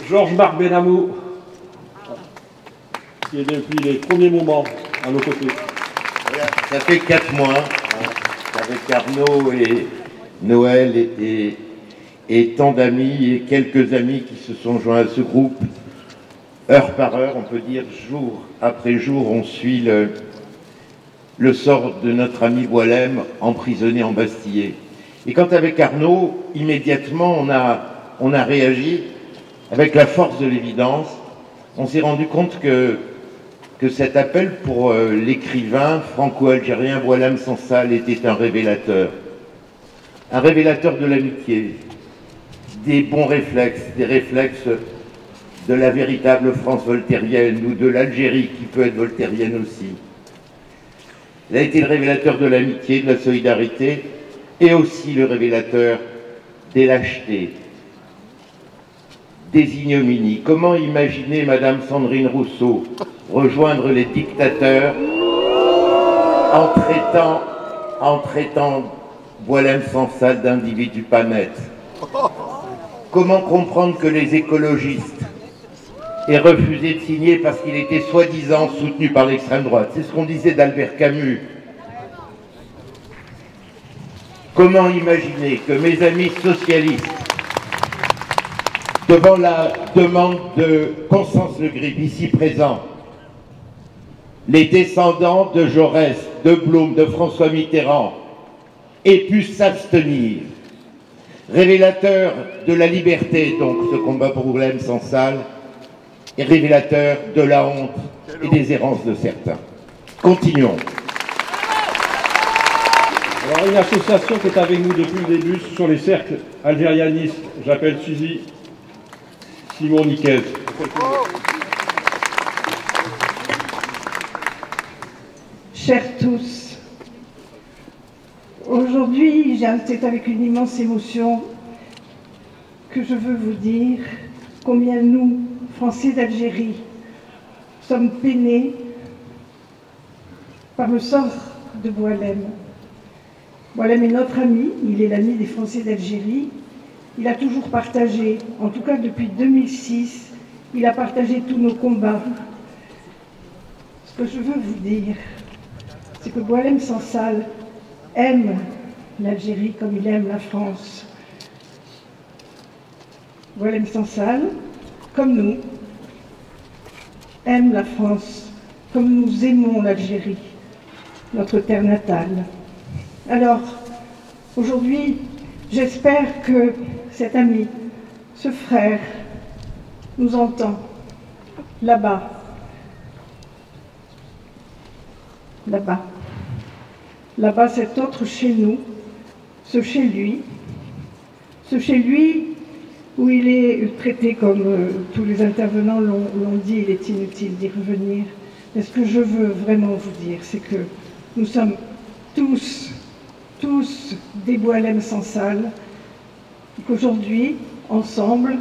Georges-Marc Benamou, qui est depuis les premiers moments à nos côtés. Voilà, ça fait 4 mois, avec Arnaud et Noël et tant d'amis et quelques amis qui se sont joints à ce groupe. Heure par heure, on peut dire jour après jour, on suit le sort de notre ami Boualem, emprisonné, embastillé. Et quand avec Arnaud, immédiatement, on a réagi avec la force de l'évidence. On s'est rendu compte que cet appel pour l'écrivain franco-algérien Boualem Sansal était un révélateur de l'amitié, des bons réflexes, des réflexes de la véritable France voltairienne ou de l'Algérie qui peut être voltairienne aussi. Il a été le révélateur de l'amitié, de la solidarité et aussi le révélateur des lâchetés, des ignominies. Comment imaginer Madame Sandrine Rousseau rejoindre les dictateurs en traitant Boualem Sansal d'individu pas net? Comment comprendre que les écologistes aient refusé de signer parce qu'il était soi-disant soutenu par l'extrême droite? C'est ce qu'on disait d'Albert Camus. Comment imaginer que mes amis socialistes, devant la demande de Constance Le Grip, ici présent, les descendants de Jaurès, de Blum, de François Mitterrand, aient pu s'abstenir? Révélateur de la liberté, donc, ce combat pour Boualem Sansal, et révélateur de la honte et des errances de certains. Continuons. Alors, une association qui est avec nous depuis le début, ce sont les cercles algérianistes. J'appelle Suzy Simon Niquez. Chers tous, aujourd'hui, c'est avec une immense émotion que je veux vous dire combien nous, Français d'Algérie, sommes peinés par le sort de Boualem. Boualem est notre ami, il est l'ami des Français d'Algérie. Il a toujours partagé, en tout cas depuis 2006, il a partagé tous nos combats. Ce que je veux vous dire, c'est que Boualem Sansal aime l'Algérie comme il aime la France. Boualem Sansal, comme nous, aime la France comme nous aimons l'Algérie, notre terre natale. Alors, aujourd'hui, j'espère que cet ami, ce frère, nous entend là-bas, cet autre chez nous, ce chez lui où il est traité comme tous les intervenants l'ont dit, il est inutile d'y revenir. Mais ce que je veux vraiment vous dire, c'est que nous sommes tous des Boualem Sansal, qu'aujourd'hui, ensemble,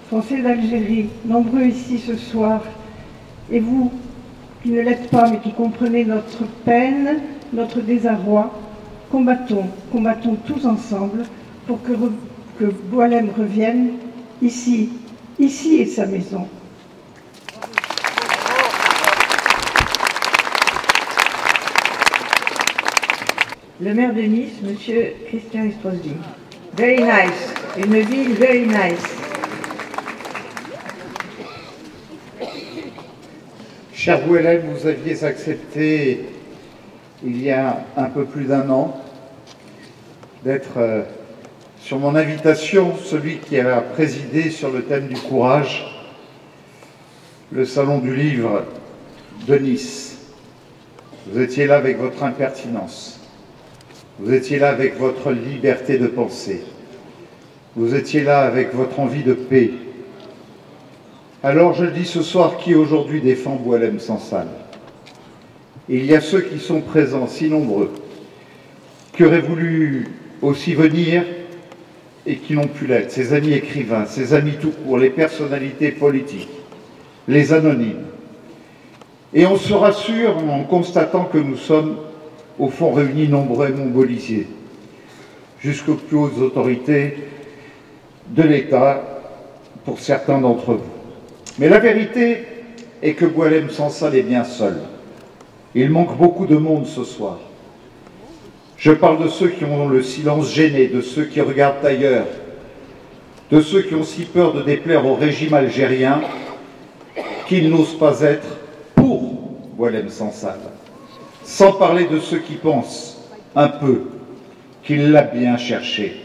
Français d'Algérie, nombreux ici ce soir, et vous qui ne l'êtes pas mais qui comprenez notre peine, notre désarroi, combattons tous ensemble pour que Boualem revienne ici est sa maison. Le maire de Nice, Monsieur Christian Estrosi. Very nice. Une ville very nice. Cher Boualem, vous aviez accepté, il y a un peu plus d'1 an, d'être, sur mon invitation, celui qui a présidé sur le thème du courage, le salon du livre de Nice. Vous étiez là avec votre impertinence. Vous étiez là avec votre liberté de penser. Vous étiez là avec votre envie de paix. Alors je le dis ce soir, qui aujourd'hui défend Boualem Sansal? Il y a ceux qui sont présents, si nombreux, qui auraient voulu aussi venir et qui n'ont pu l'être. Ses amis écrivains, ses amis tout court, les personnalités politiques, les anonymes. Et on se rassure en constatant que nous sommes, au fond, réunis nombreux et mobilisés, jusqu'aux plus hautes autorités de l'État, pour certains d'entre vous. Mais la vérité est que Boualem Sansal est bien seul. Il manque beaucoup de monde ce soir. Je parle de ceux qui ont le silence gêné, de ceux qui regardent ailleurs, de ceux qui ont si peur de déplaire au régime algérien qu'ils n'osent pas être pour Boualem Sansal. Sans parler de ceux qui pensent un peu qu'il l'a bien cherché.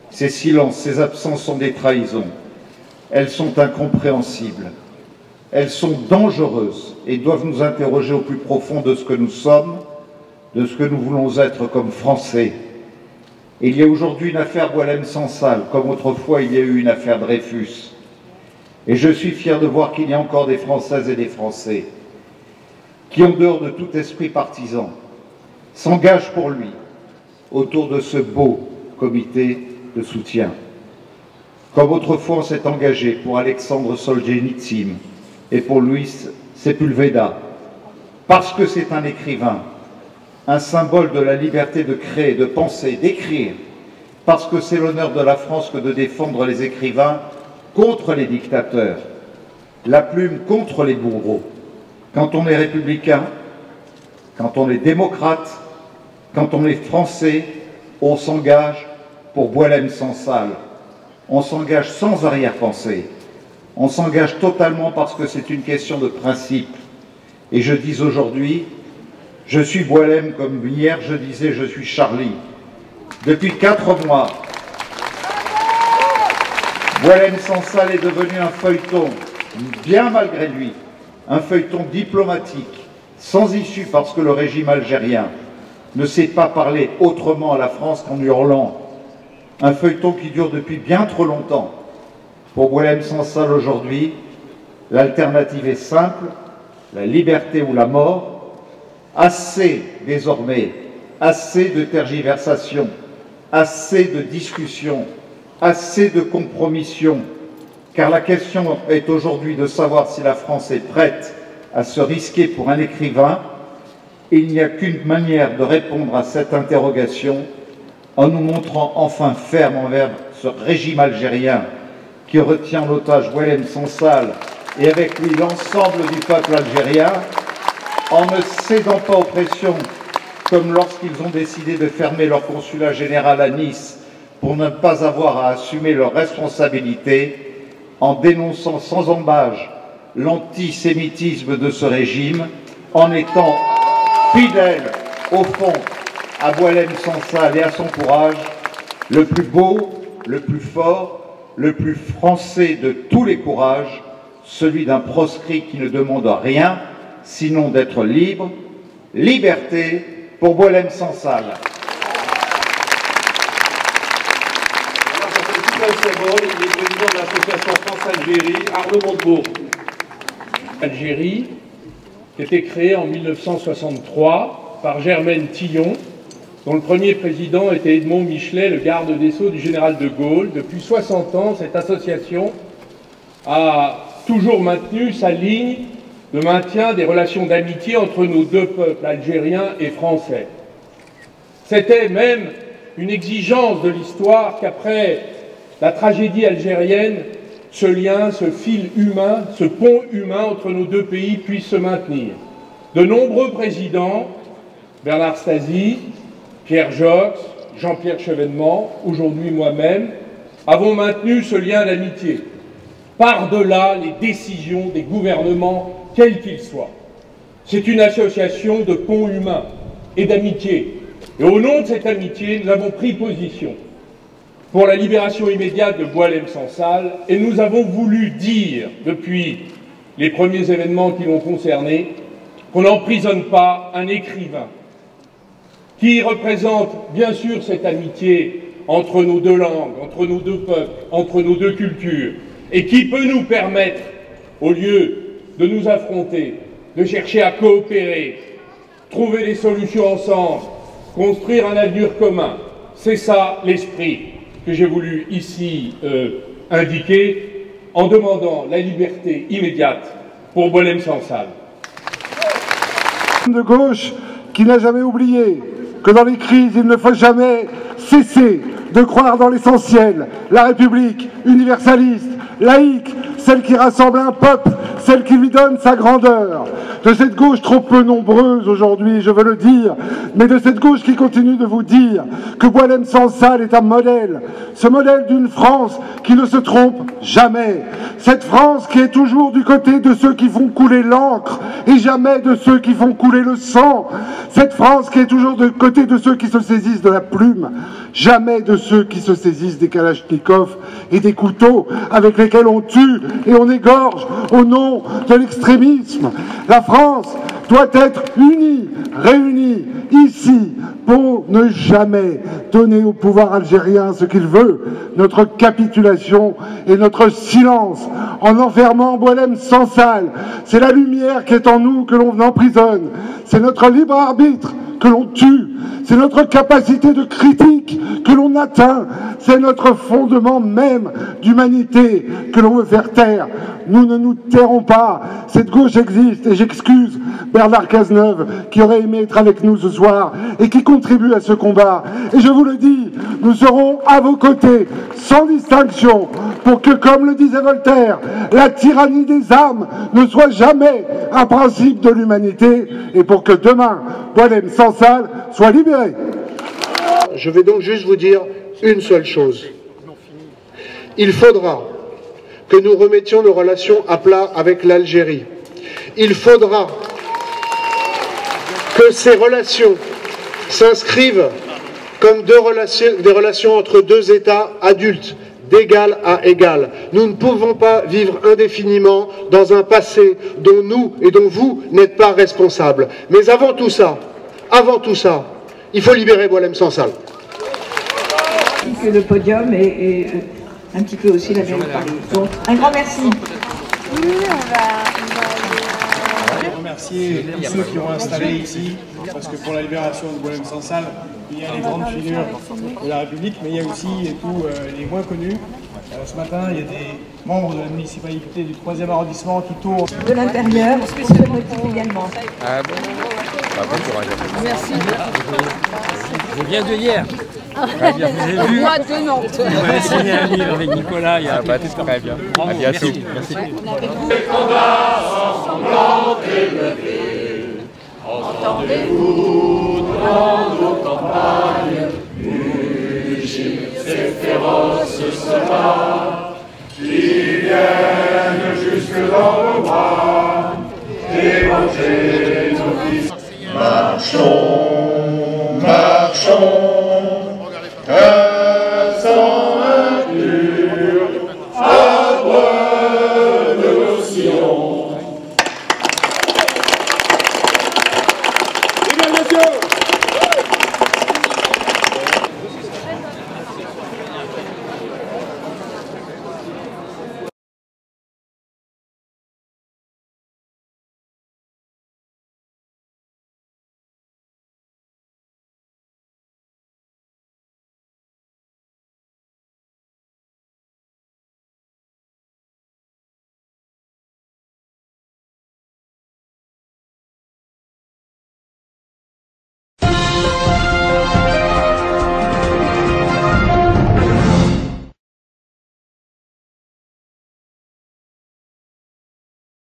Ces silences, ces absences sont des trahisons. Elles sont incompréhensibles. Elles sont dangereuses et doivent nous interroger au plus profond de ce que nous sommes, de ce que nous voulons être comme Français. Il y a aujourd'hui une affaire Boualem Sansal, comme autrefois il y a eu une affaire Dreyfus. Et je suis fier de voir qu'il y a encore des Françaises et des Français qui, en dehors de tout esprit partisan, s'engagent pour lui autour de ce beau comité de soutien. Comme autrefois on s'est engagé pour Alexandre Solzhenitsyn et pour Louis Sepulveda, parce que c'est un écrivain, un symbole de la liberté de créer, de penser, d'écrire, parce que c'est l'honneur de la France que de défendre les écrivains contre les dictateurs, la plume contre les bourreaux. Quand on est républicain, quand on est démocrate, quand on est français, on s'engage pour Boualem Sansal. On s'engage sans arrière-pensée. On s'engage totalement parce que c'est une question de principe. Et je dis aujourd'hui, je suis Boualem comme hier je disais je suis Charlie. Depuis 4 mois, Boualem Sansal est devenu un feuilleton, bien malgré lui, un feuilleton diplomatique, sans issue parce que le régime algérien ne sait pas parler autrement à la France qu'en hurlant. Un feuilleton qui dure depuis bien trop longtemps. Pour Boualem Sansal aujourd'hui, l'alternative est simple, la liberté ou la mort. Assez désormais, assez de tergiversations, assez de discussions, assez de compromissions, car la question est aujourd'hui de savoir si la France est prête à se risquer pour un écrivain. Il n'y a qu'une manière de répondre à cette interrogation, en nous montrant enfin ferme envers ce régime algérien qui retient en otage Boualem Sansal et avec lui l'ensemble du peuple algérien, en ne cédant pas aux pressions, comme lorsqu'ils ont décidé de fermer leur consulat général à Nice pour ne pas avoir à assumer leurs responsabilités, en dénonçant sans embâche l'antisémitisme de ce régime, en étant fidèle au fond à Boualem Sansal et à son courage, le plus beau, le plus fort, le plus français de tous les courages, celui d'un proscrit qui ne demande rien, sinon d'être libre. Liberté pour Boualem Sansal. Il est président de l'association France-Algérie, Arnaud Montebourg. Algérie, qui a été créée en 1963 par Germaine Tillon, dont le premier président était Edmond Michelet, le garde des Sceaux du général de Gaulle. Depuis 60 ans, cette association a toujours maintenu sa ligne de maintien des relations d'amitié entre nos deux peuples, algériens et français. C'était même une exigence de l'histoire qu'après la tragédie algérienne, ce lien, ce fil humain, ce pont humain entre nos deux pays puisse se maintenir. De nombreux présidents, Bernard Stasi, Pierre Jox, Jean-Pierre Chevènement, aujourd'hui moi-même, avons maintenu ce lien d'amitié, par-delà les décisions des gouvernements, quels qu'ils soient. C'est une association de ponts humains et d'amitié. Et au nom de cette amitié, nous avons pris position pour la libération immédiate de Boualem Sansal, et nous avons voulu dire, depuis les premiers événements qui l'ont concerné, qu'on n'emprisonne pas un écrivain qui représente bien sûr cette amitié entre nos deux langues, entre nos deux peuples, entre nos deux cultures, et qui peut nous permettre, au lieu de nous affronter, de chercher à coopérer, trouver des solutions ensemble, construire un avenir commun. C'est ça l'esprit que j'ai voulu ici indiquer en demandant la liberté immédiate pour Boualem Sansal. De gauche qui n'a jamais oublié que dans les crises, il ne faut jamais cesser de croire dans l'essentiel, la République universaliste, laïque, celle qui rassemble un peuple, celle qui lui donne sa grandeur. De cette gauche trop peu nombreuse aujourd'hui, je veux le dire, mais de cette gauche qui continue de vous dire que Boualem Sansal est un modèle, ce modèle d'une France qui ne se trompe jamais, cette France qui est toujours du côté de ceux qui font couler l'encre et jamais de ceux qui font couler le sang, cette France qui est toujours du côté de ceux qui se saisissent de la plume, jamais de ceux qui se saisissent des kalachnikovs et des couteaux avec lesquels on tue et on égorge au nom de l'extrémisme. La France doit être unie, réunie ici pour ne jamais donner au pouvoir algérien ce qu'il veut, notre capitulation et notre silence en enfermant Boualem Sansal. C'est la lumière qui est en nous que l'on emprisonne, c'est notre libre arbitre que l'on tue, c'est notre capacité de critique que l'on atteint, c'est notre fondement même d'humanité que l'on veut faire taire. Nous ne nous tairons pas, cette gauche existe et j'excuse Bernard Cazeneuve qui aurait aimé être avec nous ce soir et qui contribue à ce combat. Et je vous le dis, nous serons à vos côtés, sans distinction, pour que, comme le disait Voltaire, la tyrannie des âmes ne soit jamais un principe de l'humanité et pour que demain, Boualem Sansal soit libéré. Je vais donc juste vous dire une seule chose. Il faudra que nous remettions nos relations à plat avec l'Algérie. Il faudra que ces relations s'inscrivent comme des relations entre deux États adultes, d'égal à égal. Nous ne pouvons pas vivre indéfiniment dans un passé dont nous et dont vous n'êtes pas responsables. Mais avant tout ça, il faut libérer Boualem Sansal. Que le podium et un petit peu aussi la ville de Paris. Donc, un grand merci. Je voudrais remercier tous ceux qui ont installé ici, parce que pour la libération de Boualem Sansal, il y a les grandes figures de la République, mais il y a aussi tous les moins connus. Ce matin, il y a des membres de la municipalité du 3e arrondissement qui tournent. De l'intérieur, spécialement également. Ah bon, bon courage. Merci. Je viens de hier. Très bien, vous avez vu. Moi de Nantes. On va signer un livre avec Nicolas il y a très bien. À bientôt. Merci. Entendez-vous dans nos campagnes mugir ces féroces soldats qui viennent jusque dans nos bras déranger nos vies. Marchons, marchons.